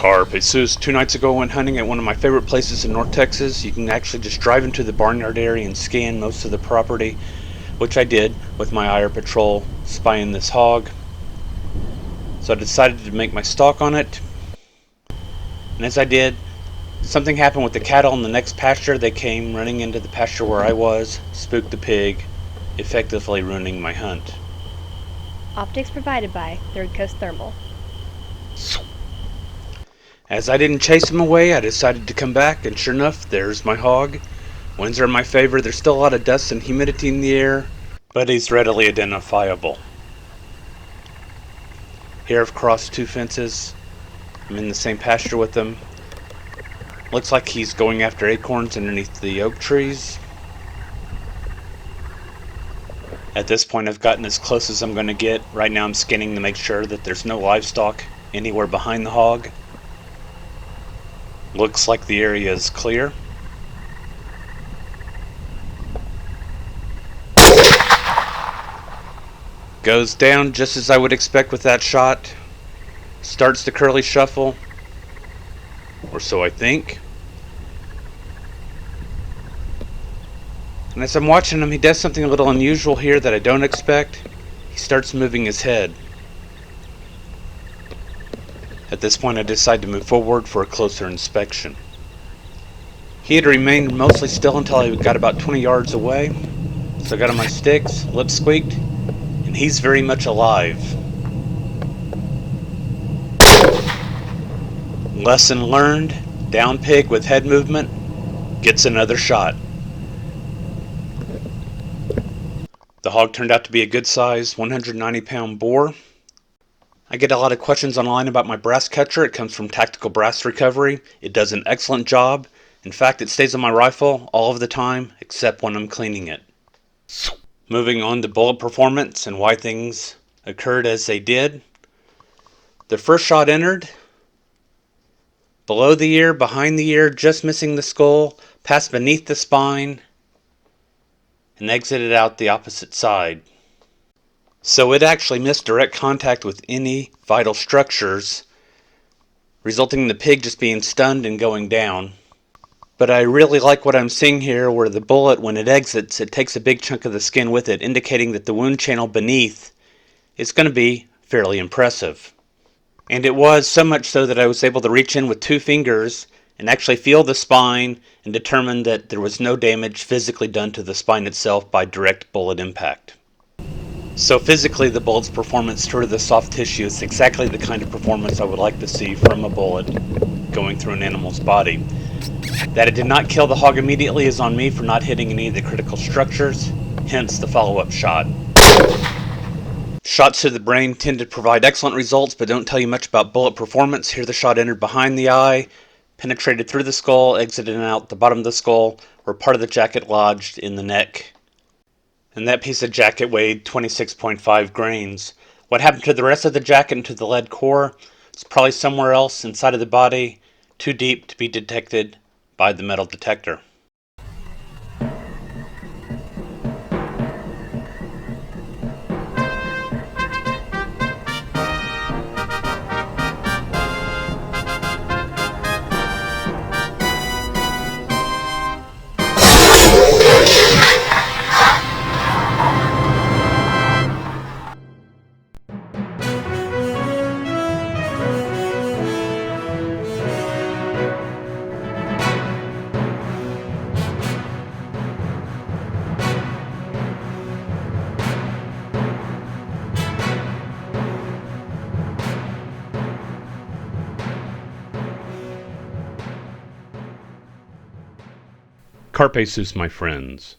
Carp Jesus. 2 nights ago I went hunting at one of my favorite places in North Texas. You can actually just drive into the barnyard area and scan most of the property, which I did with my IR patrol spying this hog. So I decided to make my stalk on it, and as I did, something happened with the cattle in the next pasture. They came running into the pasture where I was, spooked the pig, effectively ruining my hunt. Optics provided by Third Coast Thermal. As I didn't chase him away, I decided to come back, and sure enough, there's my hog. Winds are in my favor. There's still a lot of dust and humidity in the air, but he's readily identifiable. Here I've crossed 2 fences. I'm in the same pasture with him. Looks like he's going after acorns underneath the oak trees. At this point, I've gotten as close as I'm going to get. Right now I'm scanning to make sure that there's no livestock anywhere behind the hog. Looks like the area is clear. Goes down just as I would expect with that shot. Starts the curly shuffle, or so I think. And as I'm watching him, he does something a little unusual here that I don't expect. He starts moving his head. At this point I decide to move forward for a closer inspection. He had remained mostly still until I got about 20 yards away. So I got on my sticks, lips squeaked, and he's very much alive. Lesson learned, down pig with head movement gets another shot. The hog turned out to be a good size 190-pound boar. I get a lot of questions online about my brass catcher. It comes from Tactical Brass Recovery. It does an excellent job. In fact, it stays on my rifle all of the time, except when I'm cleaning it. Moving on to bullet performance and why things occurred as they did. The first shot entered below the ear, behind the ear, just missing the skull, passed beneath the spine, and exited out the opposite side. So it actually missed direct contact with any vital structures, resulting in the pig just being stunned and going down. But I really like what I'm seeing here, where the bullet, when it exits, it takes a big chunk of the skin with it, indicating that the wound channel beneath is going to be fairly impressive. And it was, so much so that I was able to reach in with 2 fingers and actually feel the spine and determine that there was no damage physically done to the spine itself by direct bullet impact. So physically, the bullet's performance through the soft tissue is exactly the kind of performance I would like to see from a bullet going through an animal's body. That it did not kill the hog immediately is on me for not hitting any of the critical structures, hence the follow-up shot. Shots to the brain tend to provide excellent results but don't tell you much about bullet performance. Here the shot entered behind the eye, penetrated through the skull, exited out the bottom of the skull, where part of the jacket lodged in the neck. And that piece of jacket weighed 26.5 grains. What happened to the rest of the jacket and to the lead core is probably somewhere else inside of the body, too deep to be detected by the metal detector. Carpe sus, my friends.